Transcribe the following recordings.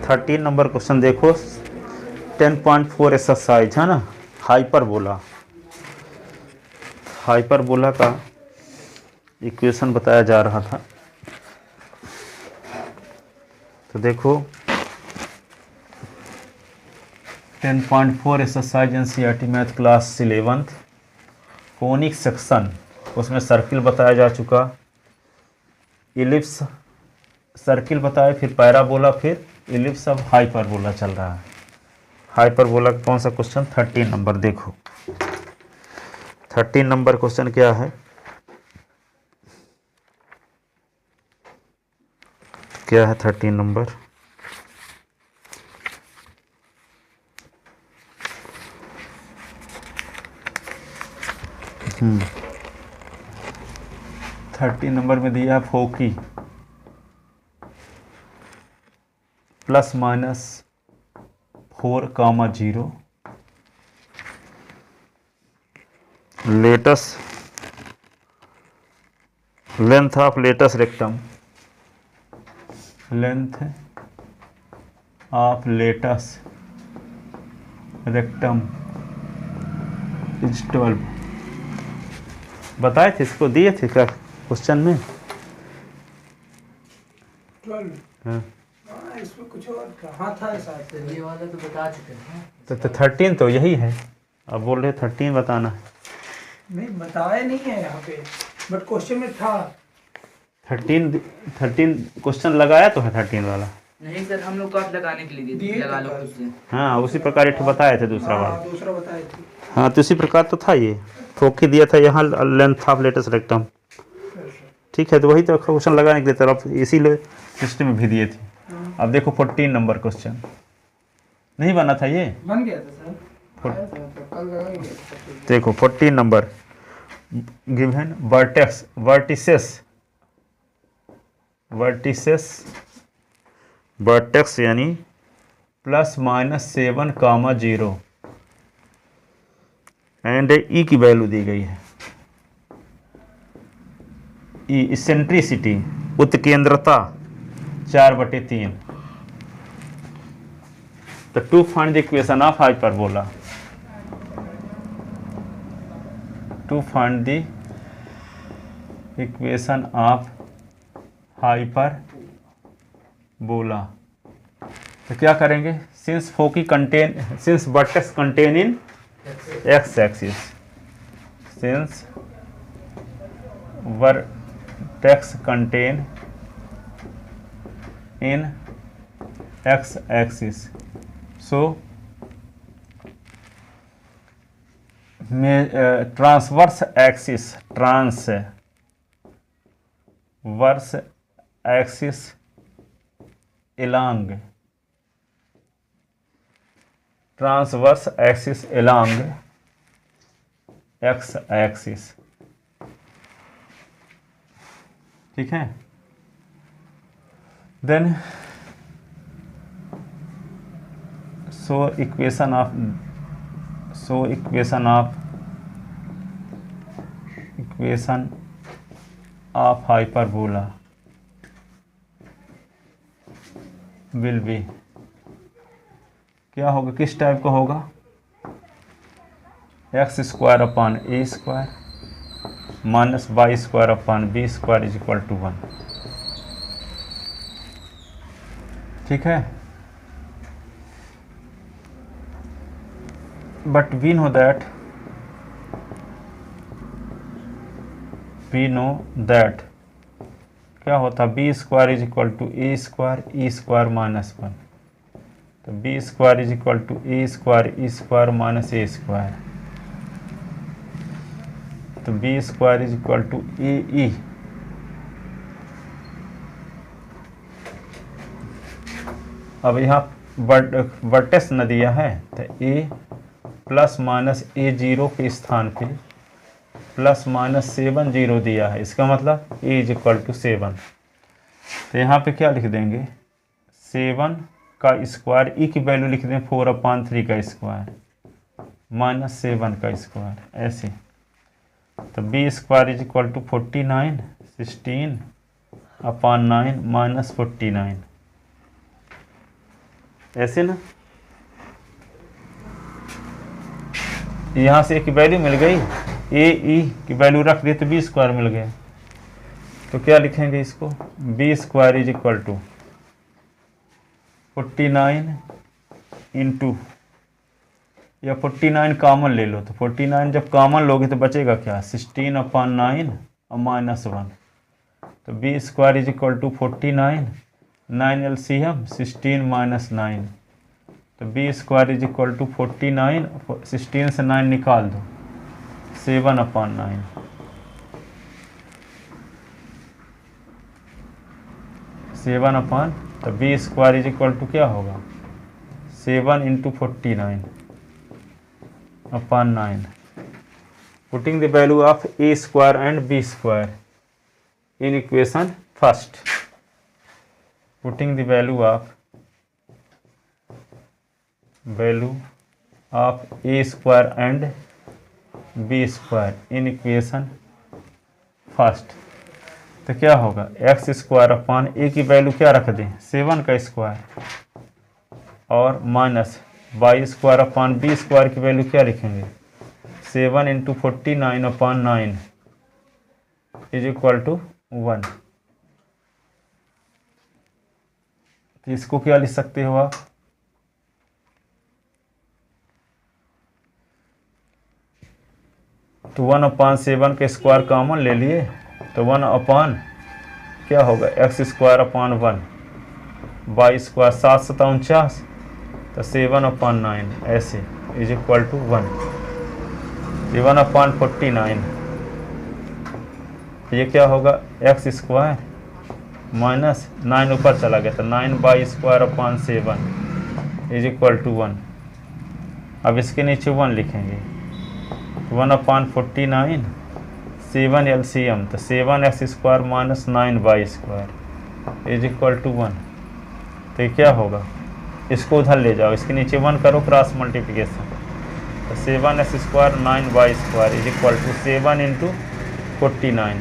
13 number question देखो, 10.4 exercise है ना, हाइपरबोला। हाइपरबोला का इक्वेशन बताया जा रहा था। तो देखो 10.4 exercise NCERT math class 11th, conic section, उसमें सर्किल बताया जा चुका, इलिप्स सर्किल बताया, फिर पैराबोला, फिर इलिप्स, अब हाइपरबोला चल रहा है। हाइपरबोला का कौन सा क्वेश्चन? 13 नंबर। देखो 13 नंबर क्वेश्चन क्या है, क्या है 13 नंबर? हम्म 13 नंबर में दिया foci plus minus 4,0 latus length of latus rectum, length of latus rectum is 12। बताए थे, इसको दिए थे क्या क्वेश्चन में? 12। हाँ, इसमें कुछ और कहा था शायद, ये वाला तो बता चुके हैं। तो 13 तो यही है, अब बोल रहे 13 बताना है। नहीं बताया नहीं है यहाँ पे, बट क्वेश्चन में था। 13 क्वेश्चन लगाया तो है 13 वाला। नहीं सर, हम लोग काट लगाने के लिए दिए लगा लो तो खुद से। हाँ, उसी प्रकार एक बताए थे दूसरा वाला। हाँ, दूसरा बताए थे। हाँ, तो उसी प्रकार तो था ये, फोकी दिया था यहाँ, लेंथ ऑफ लेटस रेक्टम। ठीक है, तो वही तो क्वेश्चन लगाने के लिए तरफ इसीलिए सिस्टम में भी दिए थे। अब देखो 14 नंबर क्वेश्चन नहीं बना था ये, बन गया था सर, आया था, तो कल लगाएंगे। देखो 14 नंबर गिवन वर्टेक्स यानी +-7,0 एंड ई की वैल्यू दी गई है। ई इसेंट्रिसिटी, उत्केंद्रता 4/3। तो to find the equation of hyperbola, to find the equation of hyperbola, तो क्या करेंगे? Since vertex contain in X axis, since vertex contain in X axis, so transverse axis along transverse axis along x axis। ठीक है, then so equation of hyperbola will be, क्या होगा, किस type का होगा? x² upon a² minus y² upon b² = 1। ठीक है, but we know that क्या होता, b² = a² e² -1, तो b² = a² e² - a², तो b² = ae। अब यहाँ वर्टेक्स न दिया है, तो a ± a0 के स्थान पे ±7 दिया है, इसका मतलब a = 7। तो यहाँ पे क्या लिख देंगे, 7 का स्क्वायर, ई की वैल्यू लिख दें 4/3 का स्क्वायर -7 का स्क्वायर, ऐसे। तो b² = 49, 16/9 -49, ऐसे ना, यहाँ से ए की वैल्यू मिल गई, ए ई की वैल्यू रख दी तो बी स्क्वायर मिल गया। तो क्या लिखेंगे इसको, B square is equal to 49 into, या 49 कॉमन ले लो, तो 49 जब कॉमन लोगे तो बचेगा क्या, 16/9 और -1, तो B square is equal to 49, 9 LCM 16 - 9, तो B square is equal to 49, 16 से 9 निकाल दो, 7/9, तो B square is equal to क्या होगा, 7 into 49/9, putting the value of A square and B square in equation first, putting the value of A square and B square in equation first, तो क्या होगा, X square upon ए की value क्या रख दें, 7 का स्क्वायर, और minus Y square upon B square की वैल्यू क्या लिखेंगे, 7 इंटू 49/9 इज इक्वल टू 1। तो इसको क्या लिख सकते हो आप, तो 1/7 के स्क्वायर कॉमन ले लिए, तो 1 अपान क्या होगा, X square upon 1, Y square 7 × 7 = 49, तो 7/9 ऐसे इज इक्वल टू 1, 1/49, ये क्या होगा, एक्स स्क्वायर माइनस 9 ऊपर चला गया, तो 9/2/7 इज इक्वल टू 1। अब इसके नीचे 1 लिखेंगे, 1/49, 7 LCM, तो 7x square minus 9y square is equal to 1। तो ये क्या होगा, इसको उधर ले जाओ, इसके नीचे 1 करो क्रॉस मल्टीप्लिकेशन, तो 7x square 9y square is equal to 7 into 49,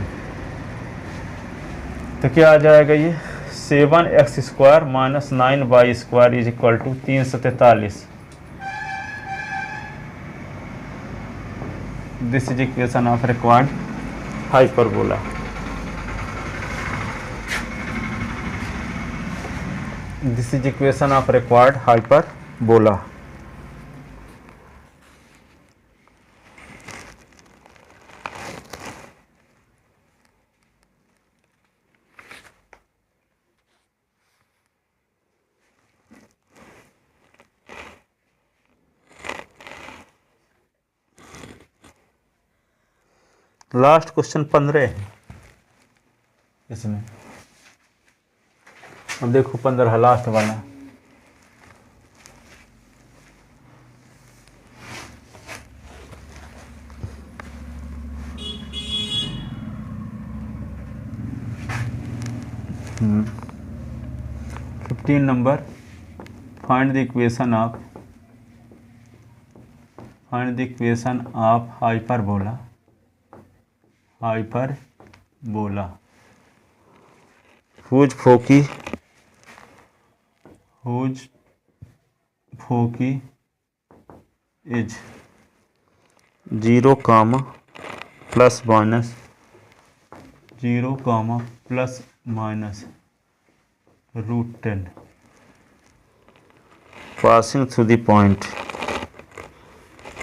तो क्या आ जाएगा ये, 7x square minus 9y square is equal to 343। This is equation of required hyperbola. This is equation of required hyperbola. Last question 15 है इसमें, अब देखो 15 लास्ट वाला। Hmm 15 number, find the equation of hyperbola whose foci is 0, plus minus 0, plus minus √10 passing through the point,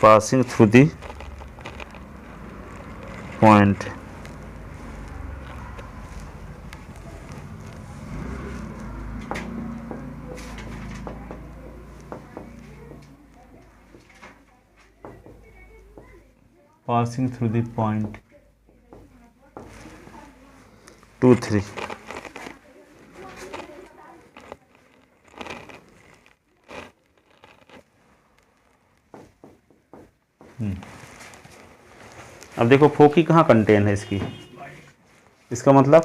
passing through the point passing through the point 2, 3 अब देखो फोकी कहाँ contain है इसकी, इसका मतलब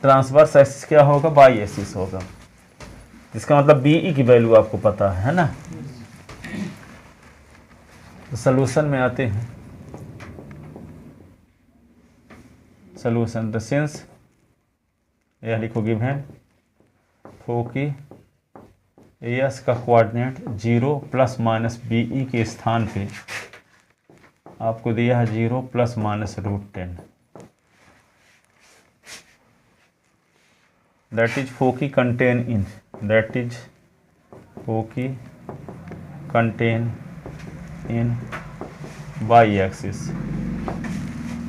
ट्रांसवर्स एक्सिस क्या होगा, बाई एक्सिस होगा, इसका मतलब बीई की वैल्यू आपको पता है ना। तो सॉल्यूशन में आते हैं, सॉल्यूशन द सिंस यह लिखो गिवन फोकी एस का कोऑर्डिनेट 0 ± BE के स्थान पे आपको दिया है 0 ± √10। That is foci contain in Y axis.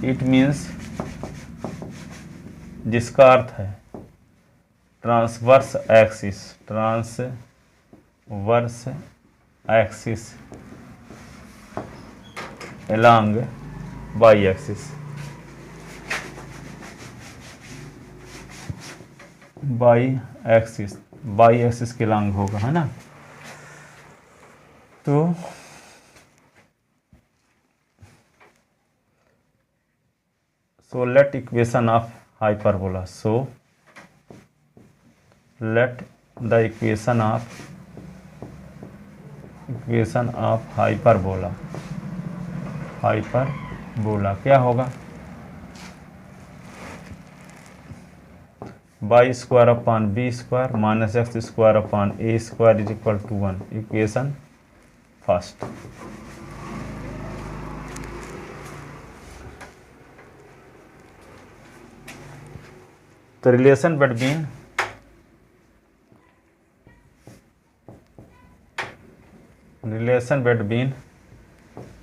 It means जिसका अर्थ है transverse axis along y axis। y axis के लॉन्ग होगा, है ना। तो so let equation of hyperbola, so let the equation of hyperbola क्या होगा, y square upon b square minus x square upon a square is equal to 1। Equation first. तो relation between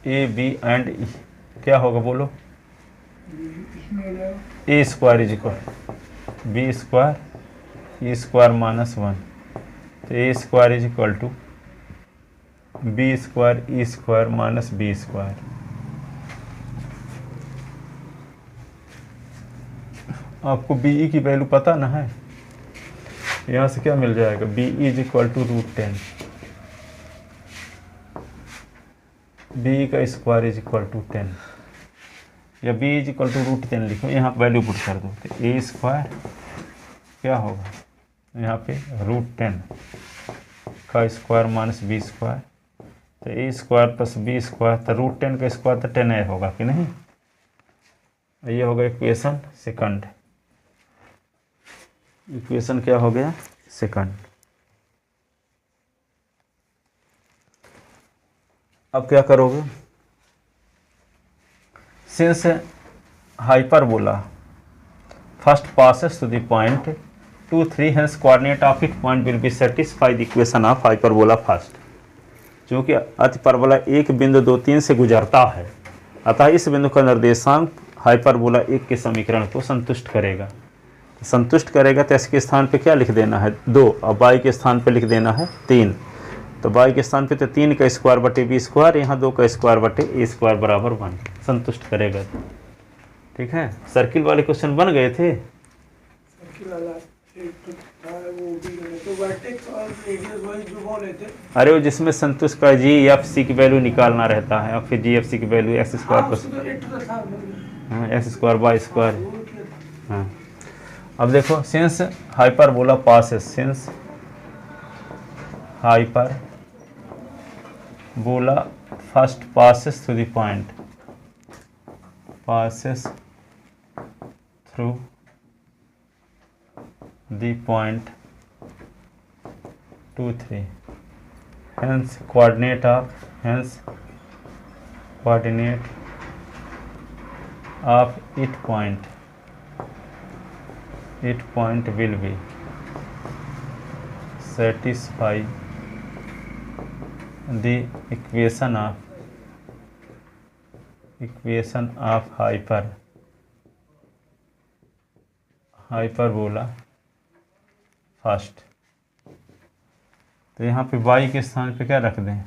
A B and E क्या होगा बोलो, A square is equal B square E square minus 1। तो ए square is equal to B square E square minus B square. आपको B E की value पता ना है, यहाँ से क्या मिल जाएगा, B E is equal to √10, B का स्क्वायर इज इक्वल टू 10 या बी इज इक्वल टू √10 लिखो, यहाँ वैल्यू पुट कर दो। तो ए स्क्वायर क्या होगा यहाँ पे √10 का स्क्वायर माइनस बी स्क्वायर। तो ए स्क्वायर प्लस बी स्क्वायर, तो √10 का स्क्वायर तो 10a होगा कि नहीं। ये होगा इक्वेशन सेकंड। इक्वेशन क्या हो गया, सेकंड। अब क्या करोगे, since hyperbola first passes to the point 2 3 hence coordinate of its point will be satisfy the equation of hyperbola first। चूँकि अतिपरबोला एक बिंदु 2 3 से गुजरता है, अतः इस बिंदु का निर्देशांक हाइपरबोला 1 के समीकरण को संतुष्ट करेगा। तो इसके स्थान पे क्या लिख देना है 2, और y के स्थान पे लिख देना है 3। तो y के स्थान पे तो 3 का स्क्वायर बटे बी स्क्वायर, यहाँ 2 का स्क्वायर बटे ए स्क्वायर बराबर 1 संतुष्ट करेगा। ठीक है, सर्किल वाले क्वेश्चन बन गए थे। सर्किल वाला एक तो था वो भी गए तो वर्टेक्स और रेडियस वाइज जो बोले थे। अरे वो जिसमें संतुष्ट का जी एफ सी की वैल्यू निकालना रहता है, और फिर जी एफ सी की value X square plus X square Y square. हाँ, अब देखो since hyperbola passes, since hyperbola first passes through the point, passes through the point 2 3, hence coordinate of its point will be satisfy the equation of hyperbola first. तो यहाँ पे y के स्थान पे क्या रख दें,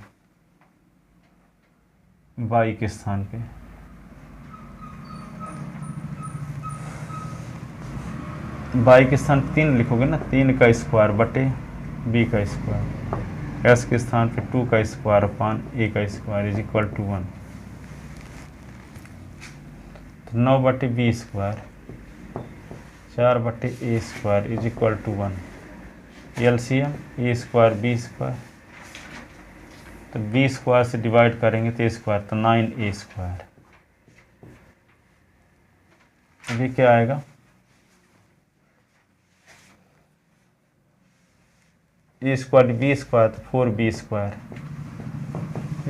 y के स्थान पे y के स्थान 3 लिखोगे ना, 3 का स्क्वायर बटे b का स्क्वायर, s के स्थान पे 2 का स्क्वायर अपान a का स्क्वायर इज इक्वल टू 1। तो 9 बटे बी स्क्वायर 4 बटे A square is equal to 1। LCM A square B square, तो बी स्क्वायर से डिवाइड करेंगे तो ए स्क्वायर, तो 9a स्क्वायर। अभी क्या आएगा ए स्क्वायर बी स्क्वायर तो 4b स्क्वायर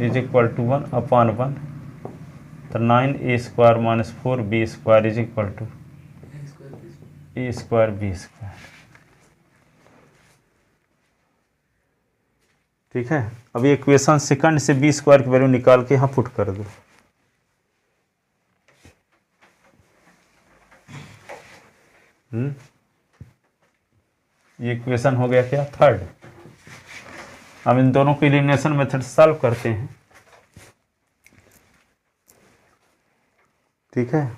इज इक्वल टू 1/1 तो 9a स्क्वायर माइनस 4b स्क्वायर is equal to A square B square. ठीक है, अब ये इक्वेशन सेकंड से बी स्क्वायर की वैल्यू निकाल के यहाँ पुट कर दो। ये इक्वेशन हो गया क्या, थर्ड। अब इन दोनों को एलिमिनेशन मेथड सॉल्व करते हैं। ठीक है,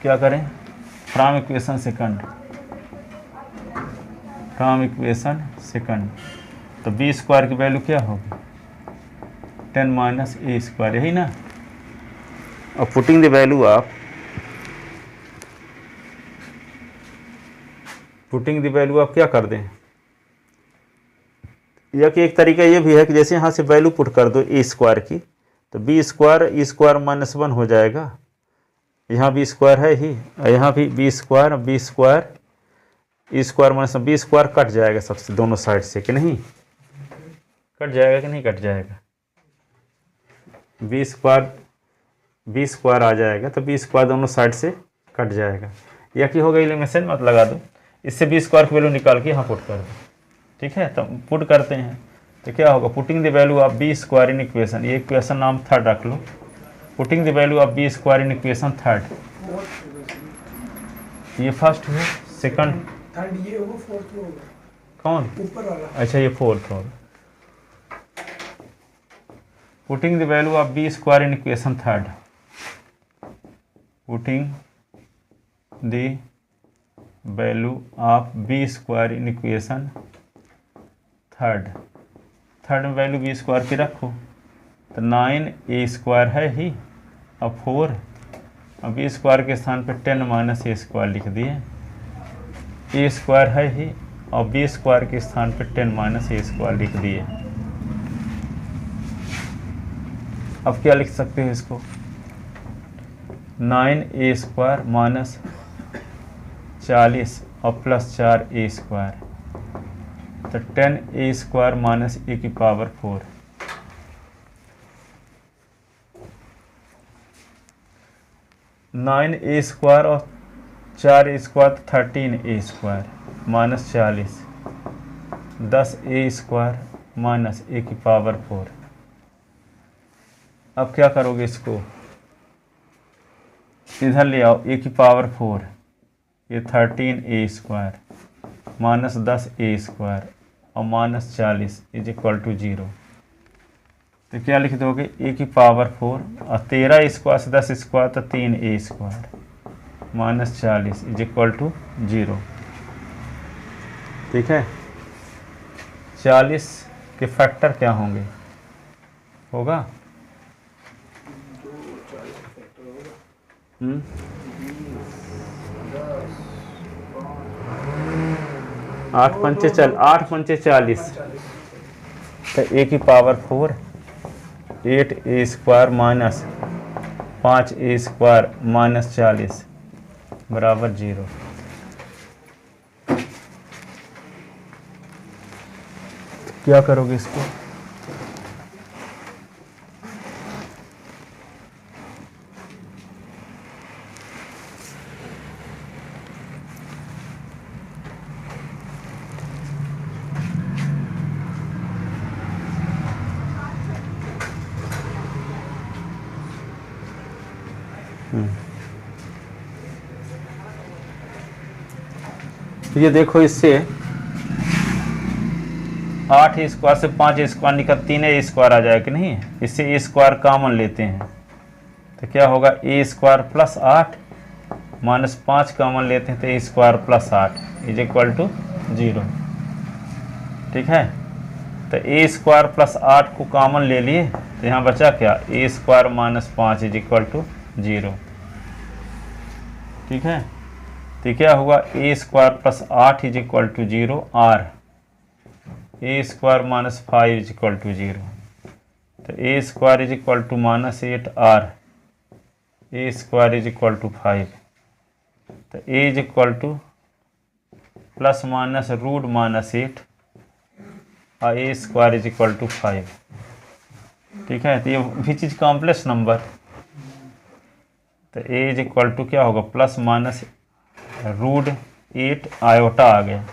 क्या करें, फ्रॉम इक्वेशन सेकंड तो बी स्क्वायर की वैल्यू क्या होगी 10 माइनस ए स्क्वायर, यही ना। और पुटिंग द वैल्यू आप क्या कर दें, या कि एक तरीका ये भी है कि जैसे यहाँ से वैल्यू पुट कर दो ए स्क्वायर की तो B square E square minus 1 हो जाएगा। यहाँ बी स्क्वायर है ही, यहाँ भी B square E square minus B square cut जाएगा सबसे, दोनों साइड से, कि नहीं कट जाएगा कि नहीं कट जाएगा, बी स्क्वायर आ जाएगा तो बी स्क्वायर दोनों साइड से कट जाएगा। या कि होगा एलिमिनेशन मत लगा दो, इससे बी स्क्वायर की वैल्यू निकाल के यहाँ पुट कर दो। ठीक है, तो पुट करते हैं तो क्या होगा, putting the value of B square in equation, ये इक्वेशन नाम थर्ड रख लो, putting the value of B square in equation third, ये फर्स्ट हुआ, सेकंड थर्ड ये होगा, फोर्थ होगा कौन, ऊपर वाला, अच्छा ये फोर्थ होगा। Putting the value of B square in equation third, putting the value of B square in equation third में वैल्यू बी स्क्वायर की रखो तो 9a स्क्वायर है ही, अब 4, अब बी स्क्वायर के स्थान पे 10 माइनस ए स्क्वायर लिख दिए, ए स्क्वायर है ही और बी स्क्वायर के स्थान पे 10 माइनस ए स्क्वायर लिख दिए। अब क्या लिख सकते हो इसको, 9a स्क्वायर माइनस 40 और प्लस 4a स्क्वायर तो 10a स्क्वायर माइनस ए की पावर 4, नाइन ए स्क्वायर और 4a square 13a square minus 40, 10a square minus A की पावर 4। अब क्या करोगे, इसको इधर ले आओ, ए की पावर 4, ये 13a square minus 10a square और माइनस 40 इज इक्वल टू 0। तो क्या लिख दोगे, ए की पावर 4 और 13 स्क्वायर से 10 स्क्वायर तो 3a square minus 40 is equal to 0। ठीक है, 40 के फैक्टर क्या होंगे, होगा 8 पंचे 40 तो ए की power 4 8a square minus 5a square minus 40 बराबर 0। क्या करोगे इसको, तो ये देखो, इससे 8 स्क्वायर से 5 स्क्वायर निकल 3 स्क्वायर आ जाएगा कि नहीं, इससे ए स्क्वायर कॉमन लेते हैं तो क्या होगा, A square plus 8 minus 5 common लेते हैं तो ए square plus 8 is equal to 0। ठीक है, तो ए स्क्वायर प्लस 8 को कॉमन ले लिए तो यहाँ बचा क्या, a square minus 5 is equal to 0। ठीक है, तो क्या हुआ, a square plus 8 is equal to 0, or A square minus 5 is equal to 0, तो ए square is equal to minus 8 or A square is equal to 5, तो a is equal to plus minus root minus 8 और a square is equal to 5। ठीक है, तो ये विच is complex number, तो a is equal to क्या होगा, plus minus root 8 iota आ गया,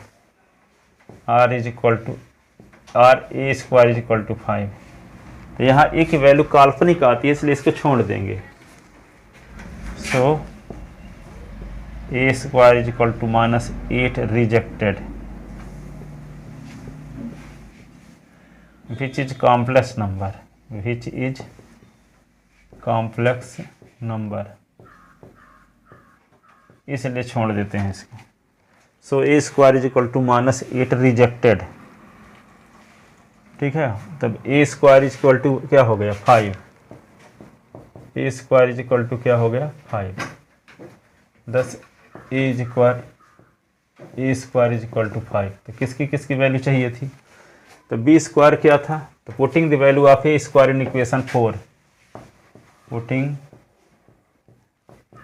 R is equal to R A square is equal to 5। तो यहाँ ए की वैल्यू काल्पनिक आती है इसलिए इसको छोड़ देंगे। So A square is equal to minus 8 rejected, which is complex number, which is complex number, इसलिए छोड़ देते हैं इसको। So A square is equal to minus 8 rejected. ठीक है, तब A square is equal to क्या हो गया 5, A square is equal to क्या हो गया 5, 10 A square is equal to 5। तो किसकी किसकी वैल्यू चाहिए थी, तो बी स्क्वायर क्या था, तो putting the value of A square in equation 4, putting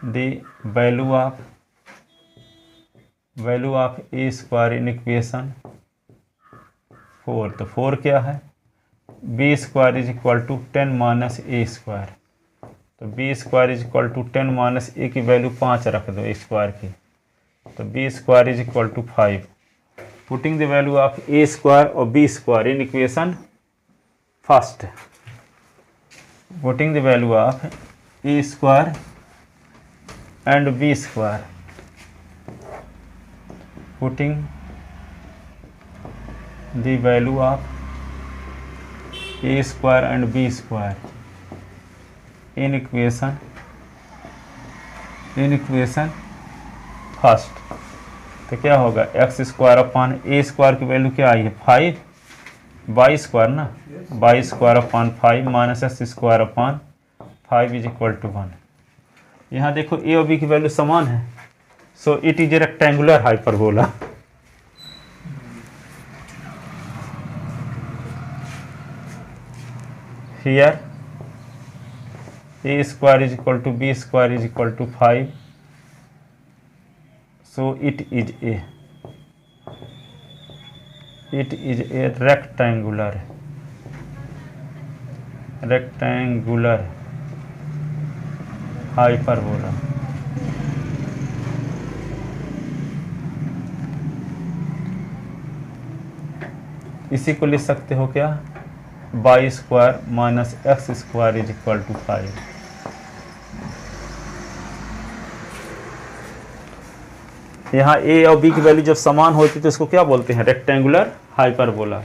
the value of A square in equation 4, तो 4 क्या है, B square is equal to 10 minus A square, तो B square is equal to 10 minus A की value 5 रख दो A square की, तो B square is equal to 5, putting the value of A square और B square in equation first, putting the value of A square and B square, putting the value of a square and b square in equation first, तो क्या होगा X square upon A square की value क्या आई है 5, Y square ना, Y square upon 5 minus X square upon 5 is equal to 1। यहाँ देखो ए और बी की वैल्यू समान है, so it is a rectangular hyperbola. Here a square is equal to b square is equal to 5, so it is a rectangular hyperbola। इसी को लिख सकते हो क्या, Y square minus X square is equal to 5। यहाँ ए और B की value जब समान होती तो इसको क्या बोलते हैं, रेक्टेंगुलर हाइपरबोला।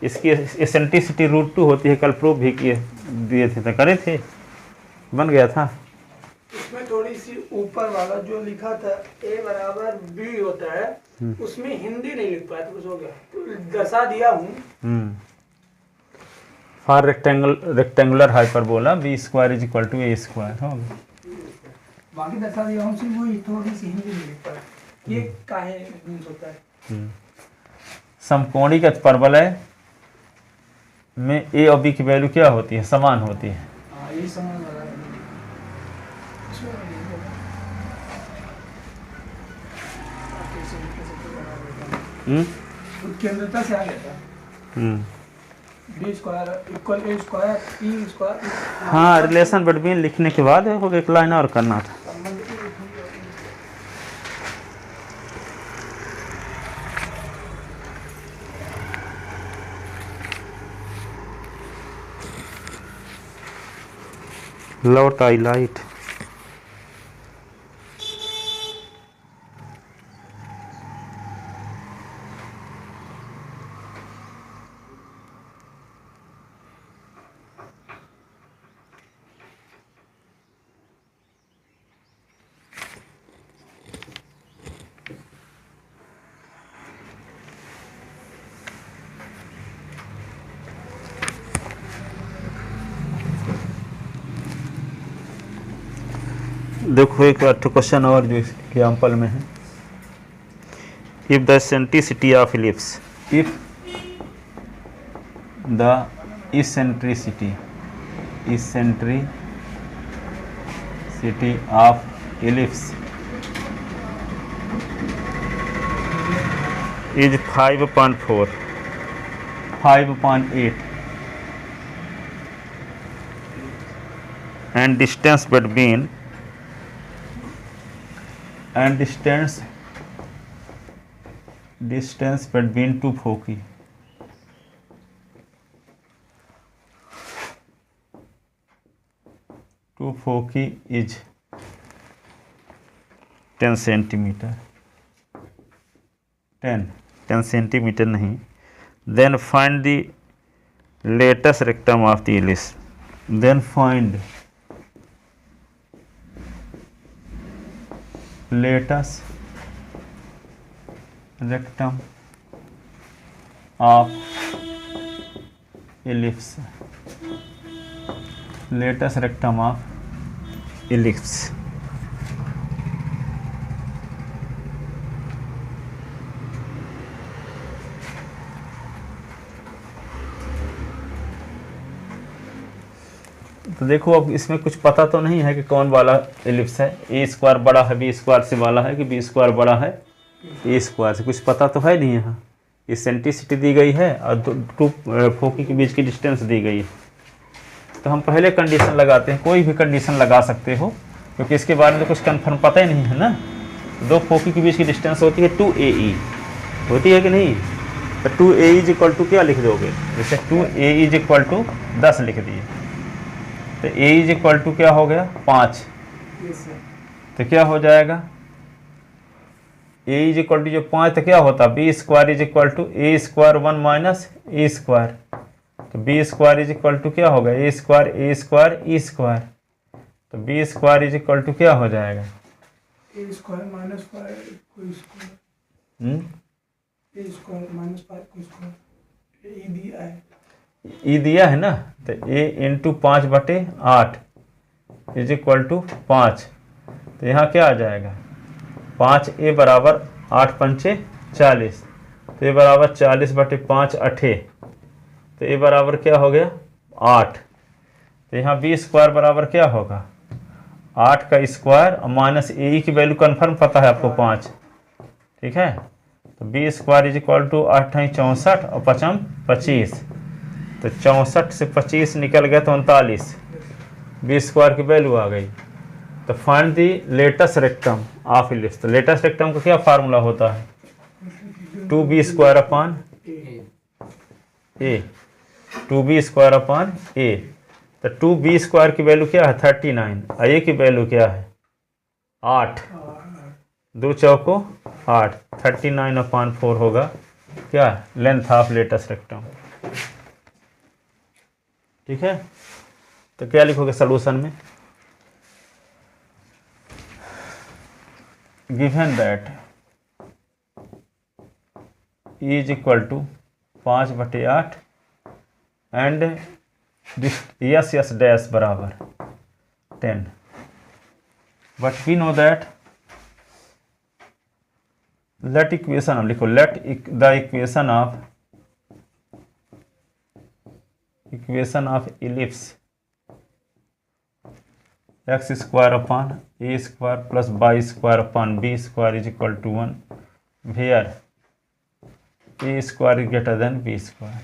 इसकी एसेंट्रिसिटी √2 होती है, कल प्रूव भी किए दिए थे, तो करे थे, बन गया था। इसमें थोड़ी सी ऊपर वाला जो लिखा था a बराबर b होता है, उसमें हिंदी नहीं लिख पाया तो कुछ हो गया, तो दर्शा दिया हूँ for rectangular hyperbola B square is equal to A square हो गया, बाकी दर्शा दिया हूँ, सिर्फ वही थोड़ी सी हिंदी नहीं लिख पाया, ये काहे मीन्स होता है। समकोणिक परवलय में ए और बी की वैल्यू क्या होती है, समान होती है। हाँ, ये समझ आ रहा है। केंद्रता से आ गया था बी स्क्वायर इक्वल ए स्क्वायर पी स्क्वायर। हाँ, रिलेशन बिटवीन लिखने के बाद एक लाइन और करना था। लौट आई लाइट, देखो एक क्वेश्चन और जो एग्जाम्पल में है, if the centricity of ellipse, if the eccentricity of ellipse is 5.4, 5.8 and distance between two foci is 10 centimeter, 10 centimeter नहीं, then find the latest rectum of the ellipse, then find latest rectum of ellipse, latest rectum of ellipse. तो देखो अब इसमें कुछ पता तो नहीं है कि कौन वाला एलिप्स है, ए स्क्वायर बड़ा है बी स्क्वायर से वाला है कि बी स्क्वायर बड़ा है ए स्क्वायर से, कुछ पता तो है नहीं। यहाँ इसेंट्रिसिटी दी गई है और टू फोकी के बीच की डिस्टेंस दी गई है। तो हम पहले कंडीशन लगाते हैं, कोई भी कंडीशन लगा सकते हो क्योंकि इसके बारे में तो कुछ कन्फर्म पता ही नहीं है ना। दो फोकी के बीच की डिस्टेंस होती है 2AE, होती है कि नहीं? तो 2AE इज इक्वल टू क्या लिख दोगे, जैसे 2AE इज इक्वल टू 10 लिख दिए, तो A इज इक्वल टू क्या हो गया 5, तो क्या हो जाएगा A इज इक्वल टू जो 5 तो क्या होता B square is equal to A square 1 minus A square, तो B square is equal to क्या होगा ए स्क्वायर ई स्क्वायर, तो B square is equal to क्या हो जाएगा ए स्क्वायर माइनस 5 कोई स्क्वायर, ए स्क्वायर माइनस 5 कोई स्क्वायर, ई दिया है, ई दिया है ना, तो a into 5/8 is equal to 5, तो यहाँ क्या आ जाएगा 5a बराबर 8 पंचे 40, तो ये बराबर 40/5 8, तो ये बराबर क्या हो गया 8, तो यहाँ b स्क्वायर बराबर क्या होगा 8 का स्क्वायर और माइनस ए की वैल्यू कन्फर्म पता है आपको 5, ठीक है। तो B square is equal to 8 64 और 5 25, तो 64 से 25 निकल गया तो 39, बी स्क्वायर की वैल्यू आ गई। तो find the latus rectum of ellipse, तो लेटेस्ट रेक्टम का क्या फार्मूला होता है 2b square upon A, 2b square upon ए, तो 2b स्क्वायर की वैल्यू क्या है 39 और ए की वैल्यू क्या है 8, 2 चौको 8, 39/4 होगा क्या लेंथ ऑफ लेटेस्ट रेक्टम, ठीक है। तो क्या लिखोगे सॉल्यूशन में, given that E is equal to 5/8 and S dash बराबर 10, but we know that let equation लिखो, let the equation of ellipse x square upon A square plus Y square upon B square is equal to 1 where A square is greater than B square.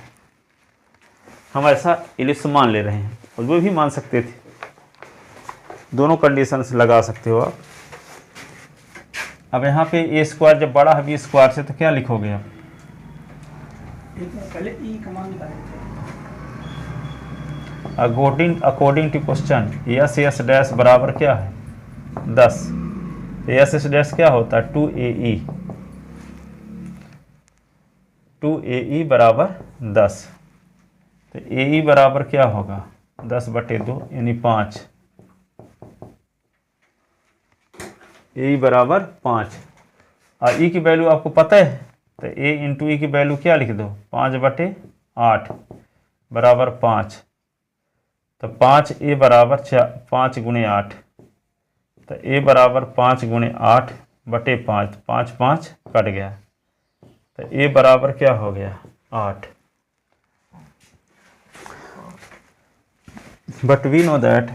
हम ऐसा ellipse मान ले रहे हैं और वो भी मान सकते थे, दोनों कंडीशंस लगा सकते हो आप। अब यहाँ पे ए स्क्वायर जब बड़ा है बी स्क्वायर से तो क्या लिखोगे आप, पहले ई का मान निकालेंगे according to question yes dash बराबर क्या है 10, तो यस डैश क्या होता है 2AE बराबर 10, तो AE बराबर क्या होगा 10/2 यानी 5, AE बराबर 5 और E की वैल्यू आपको पता है, तो A इंटू E की वैल्यू क्या लिख दो 5/8 बराबर 5, तो 5A बराबर 5 × 8 तो ए बराबर 5 × 8/5, 5 5 कट गया, तो ए बराबर क्या हो गया 8। But we know that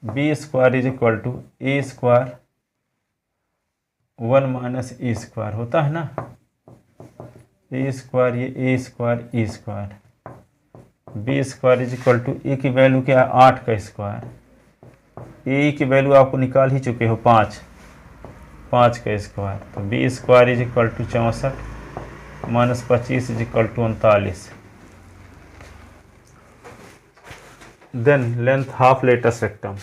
b square is equal to A square 1 - A square होता है ना, ए स्क्वायर ये A square E square, B square is equal to A की वैल्यू क्या है 8 का स्क्वायर, ए की वैल्यू आपको निकाल ही चुके हो 5 का स्क्वायर, तो B square is equal to 64 - 25 is equal to 39। Then length half latus rectum,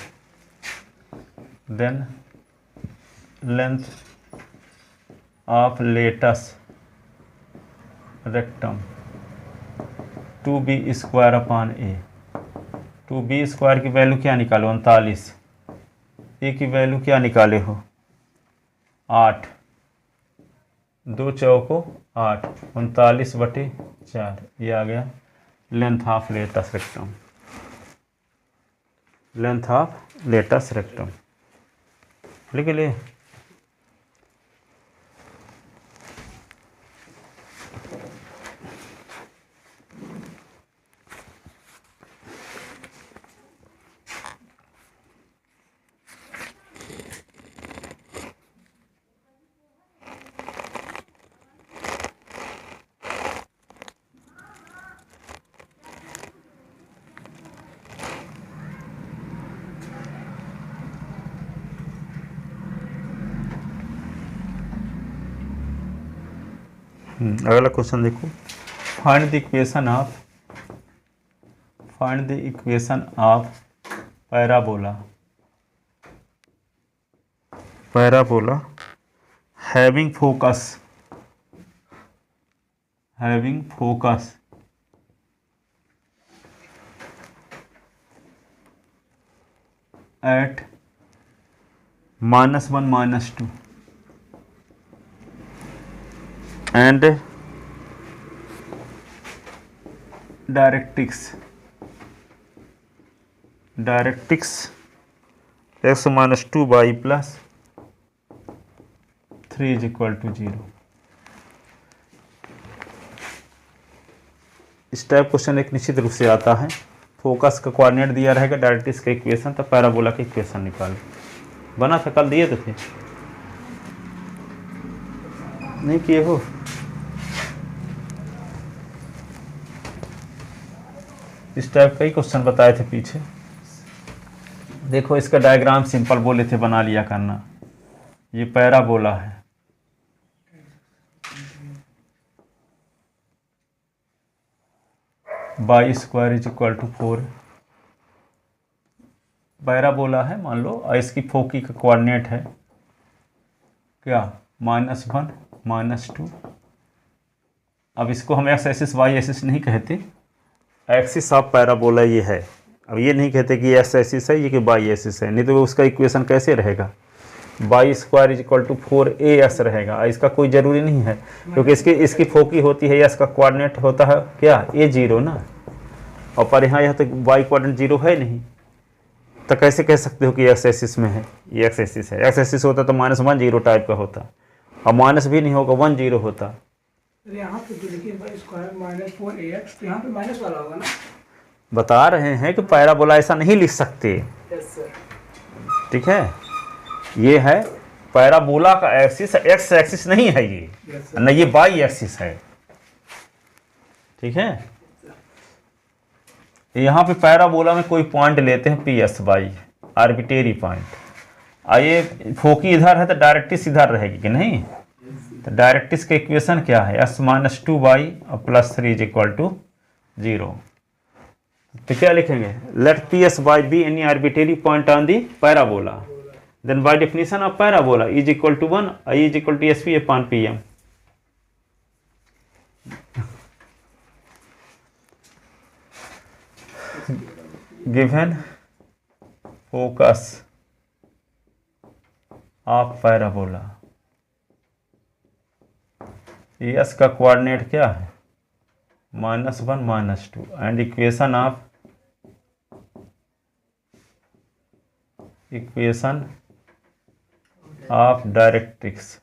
then length of latus rectum 2b square upon A, 2b square की वैल्यू क्या निकालो 39, ए की वैल्यू क्या निकाले हो 8, 2 चौको 8, 39/4, ये आ गया length of latus rectum, length of latus rectum लिख लिए। अगला क्वेश्चन देखो, find the equation of parabola having focus at -1 - 2 and directrix x - 2y + 3 is equal to 0। इस टाइप क्वेश्चन एक निश्चित रूप से आता है, फोकस का कोऑर्डिनेट दिया रहेगा, डायरेक्ट्रिक्स का इक्वेशन, तो पैराबोला का इक्वेशन निकालो। बना था, कल दिए तो थे, नहीं किए हो? इस टाइप का ही क्वेश्चन बताए थे पीछे। देखो इसका डायग्राम सिंपल बोले थे बना लिया करना। ये पैराबोला है, Y square is equal to 4 parabola है मान लो, और इसकी फोकी का कोऑर्डिनेट है क्या -1 - 2। अब इसको हम एक्स एक्सिस वाई एक्सिस नहीं कहते, एक्सिस ऑफ पैराबोला ये है। अब ये नहीं कहते कि एक्स एक्सिस है ये कि वाई एक्सिस है, नहीं तो उसका इक्वेशन कैसे रहेगा, Y square is equal to 4ax रहेगा। इसका कोई ज़रूरी नहीं है क्योंकि इसकी फोकी होती है, इसका कोऑर्डिनेट होता है क्या a0 ना, और पर यहाँ तो y कोऑर्डिनेट 0 है नहीं, तो कैसे कह सकते हो कि एक्स एक्सिस में है, ये एक्स एक्सिस है। एक्स एक्सिस होता तो -1 0 टाइप का होता, और माइनस भी नहीं होगा 1 0 होता। यहाँ पे जो लिखिए बाई स्क्वायर -4ax, तो यहाँ पे माइनस वाला होगा ना। बता रहे हैं कि पैराबोला ऐसा नहीं लिख सकते, यस सर। ठीक है। ये है पैराबोला का एक्सिस, एक्स एक्सिस नहीं है ये, न ये वाई एक्सिस है, ठीक है। यहाँ पे पैराबोला में कोई पॉइंट लेते हैं PS बाई, आर्बिटेरी पॉइंट। आइए फोकी इधर है तो डायरेक्ट्रिक्स इधर रहेगी कि नहीं, तो डायरेक्ट्रिक्स का इक्वेशन क्या है, s - 2y + 3 is equal to 0। तो क्या लिखेंगे, let PS Y be any arbitrary point on the parabola, then by definition of parabola is equal to 1, I is equal to SP upon PM। Given focus of parabola, S का coordinate क्या है -1 -2 and equation of directrix.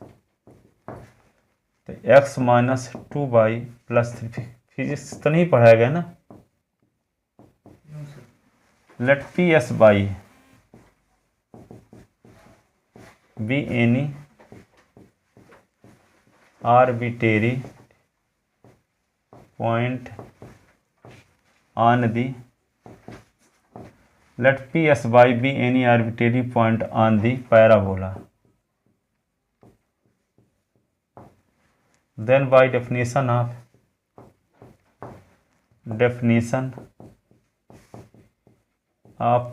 तो x -2y +3 physics तो नहीं पढ़ाया गया ना। Let P/S be any arbitrary point on the let P/S be any arbitrary point on the parabola, then by definition of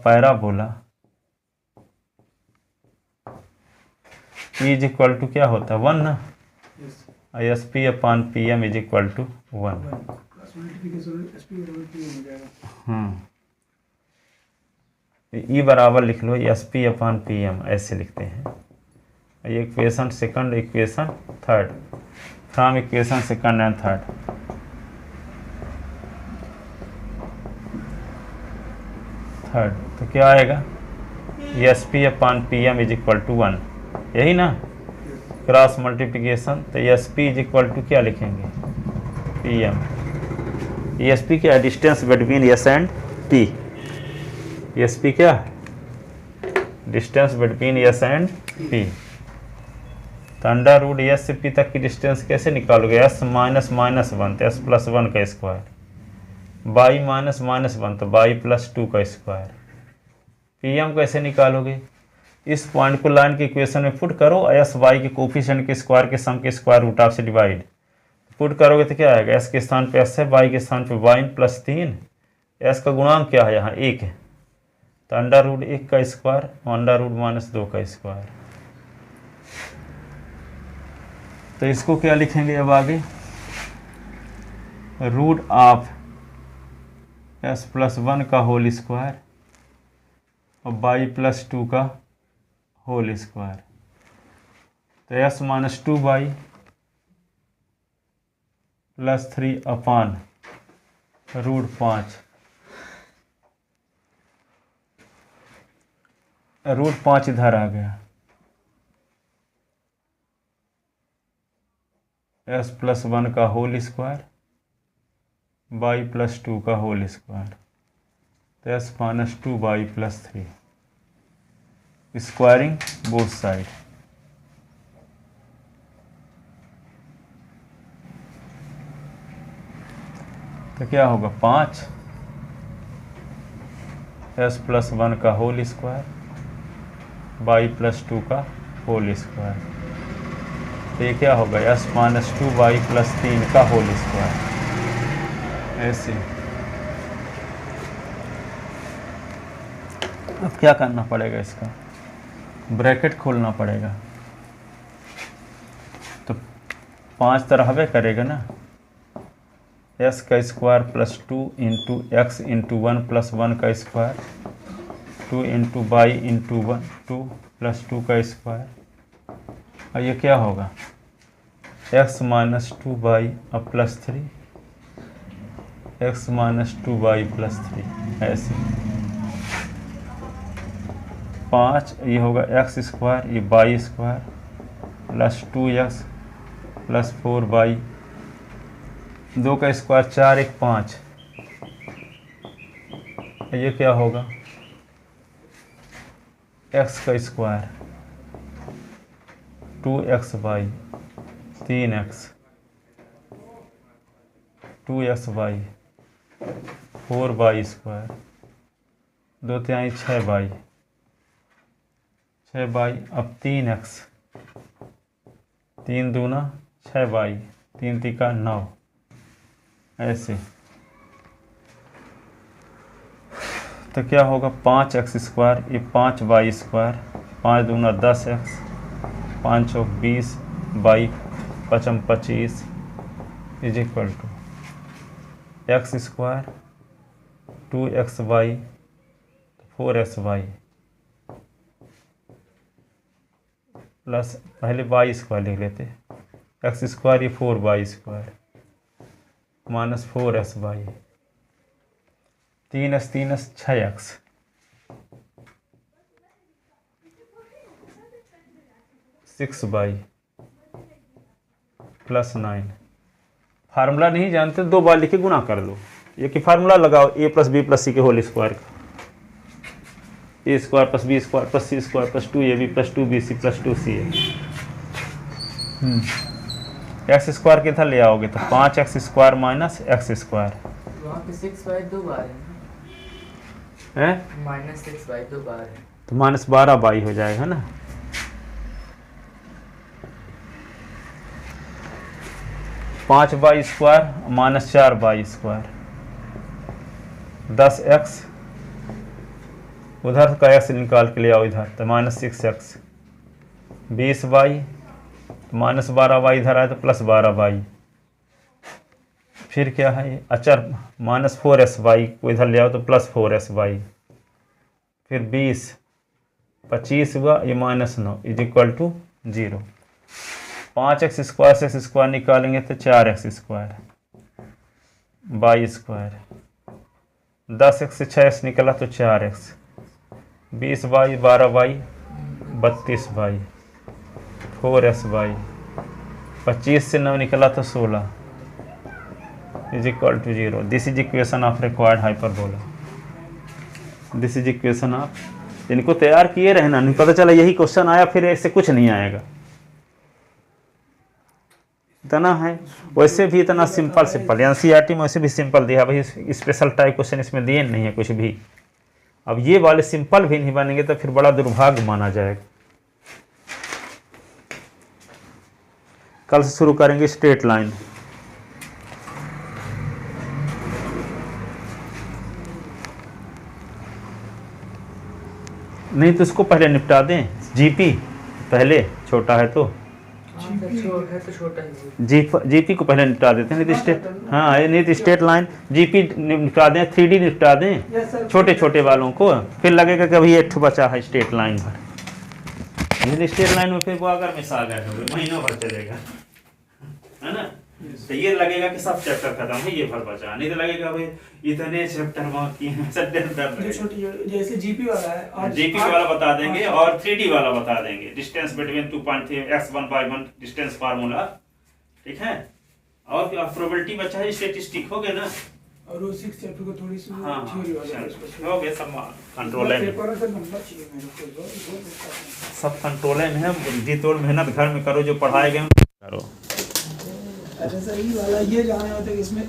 parabola is equal to क्या होता है 1 ना। SP/PM is equal to 1। ई बराबर लिख लो SP/PM ऐसे लिखते हैं। ये equation second, equation third, from equation second and third. तो क्या आएगा SP/PM इज इक्वल टू 1, यही ना। क्रॉस मल्टीप्लिकेशन तो SP इज इक्वल टू क्या लिखेंगे PM। SP क्या है distance between S and P। SP क्या distance between S and P। तो √S से P तक की डिस्टेंस कैसे निकालोगे S -1 तो S +1 का स्क्वायर, y -1 तो y +2 का स्क्वायर। PM कैसे निकालोगे इस पॉइंट को लाइन के इक्वेशन में पुट करो, एस वाई के कोफिशिएंट के स्क्वायर के सम के स्क्वायर रूट ऑफ से डिवाइड। पुट करोगे तो क्या आएगा एस के स्थान पे एस है, वाई के स्थान पे वाई +3। एस का गुणांक क्या है यहाँ 1 है तो √1 का स्क्वायर √-2 का स्क्वायर। तो इसको क्या लिखेंगे अब आगे रूट ऑफ S +1 का होल स्क्वायर और y +2 का होल स्क्वायर। तो S -2y +3 अपान √5। √5 इधर आ गया, S +1 का होल स्क्वायर y +2 का होल स्क्वायर। तो S -2y +3 squaring both side. तो क्या होगा 5 S +1 का होल स्क्वायर y +2 का होल स्क्वायर। तो ये क्या होगा S -2y +3 का होल स्क्वायर। ऐसे अब क्या करना पड़ेगा इसका ब्रैकेट खोलना पड़ेगा। तो 5 तरहवे करेगा ना S का स्क्वायर +2 इंटू x इंटू 1 + 1 का स्क्वायर 2 इंटू y इंटू 1 2 + 2 का स्क्वायर। और ये क्या होगा x -2y अब +3 x -2y +3 ऐसे 5 ये होगा x² ये y² +2x +4y 2 का स्क्वायर 4 1 5। ये क्या होगा x का square 2xy 3x 2xy 4y² 2 3 6y 6y अब 3x 3 दूना 6y 3 तिका 9 ऐसे। तो क्या होगा 5x² ये 5y², 5 दूना 10x 5 चौक 20 y 5 25 is equal to x² 2xy 4xy plus पहले y² लिख लेते x² ये 4y²। Minus 4sy, 3s 3s 6x, 6y plus 9। Formula नहीं जानते 2 बार लिख के गुना कर लो। ये कि फार्मूला लगाओ a plus B plus C के होल स्क्वायर का, A square plus B square plus C square plus 2ab plus 2bc plus 2ca। X square किधर ले आओगे तो 5x square minus X square वहाँ पे 6y 2 बार है है, माइनस 6y 2 बार है तो माइनस 12y हो जाएगा ना। पाँच Y square minus 4y square, 10x उधर का x निकाल के ले आओ इधर तो minus 6x, 20y minus 12y इधर आए तो प्लस 12y। फिर क्या है अचर माइनस 4sy को इधर ले आओ तो प्लस 4sy। फिर 20 25 हुआ ये minus 9 is equal to 0। 5x square से x स्क्वायर निकालेंगे तो 4x square y square, 10x से 6x निकला तो 4x, 20y 12y 32y, 4sy, 25 से 9 निकला तो 16 is equal to 0। This is equation of required hyperbola. This is equation of, इनको तैयार किए रहना, नहीं पता चला यही क्वेश्चन आया फिर ऐसे कुछ नहीं आएगा। इतना है, वैसे भी इतना सिंपल सिंपल एनसीईआरटी में वैसे भी सिंपल दिया भाई, स्पेशल टाइप क्वेश्चन इसमें दिए नहीं है कुछ भी। अब ये वाले सिंपल भी नहीं बनेंगे तो फिर बड़ा दुर्भाग्य माना जाएगा। कल से शुरू करेंगे स्ट्रेट लाइन। नहीं तो इसको पहले निपटा दें, जीपी पहले, छोटा है तो छोटा है जीपी को पहले निपटा देते हैं, नहीं तो स्टेट, हाँ नहीं तो स्ट्रेट लाइन जीपी निपटा दें, 3D निपटा दें छोटे छोटे वालों को, फिर लगेगा कि अभी 8 बचा है स्ट्रेट लाइन भर। यदि स्ट्रेट लाइन में फिर वो अगर मिस आ गया तो महीनों भर चलेगा, है ना। तो ये लगेगा कि सब चैप्टर खत्म है, ये भर बचा, नहीं तो लगेगा भाई इतने चैप्टर बाकी हैं, जैसे जीपी वाला है, जीपी वाला बता देंगे और 3D वाला बता देंगे, distance between 2.3 x1 by 1 distance formula, ठीक है। और प्रोबेबिलिटी बचा है, स्टैटिस्टिक हो गए ना, और वो 6 चैप्टर को थोड़ी सी हाँ थ्योरी वाला हो गए सब कंट्रोल में, पेपर का नंबर चाहिए मेरे को, सब कंट्रोल में है। जी तोड़ मेहनत घर में करो, जो पढ़ाए गए करो। ऐसा ही वाला ये जाना होता है इसमें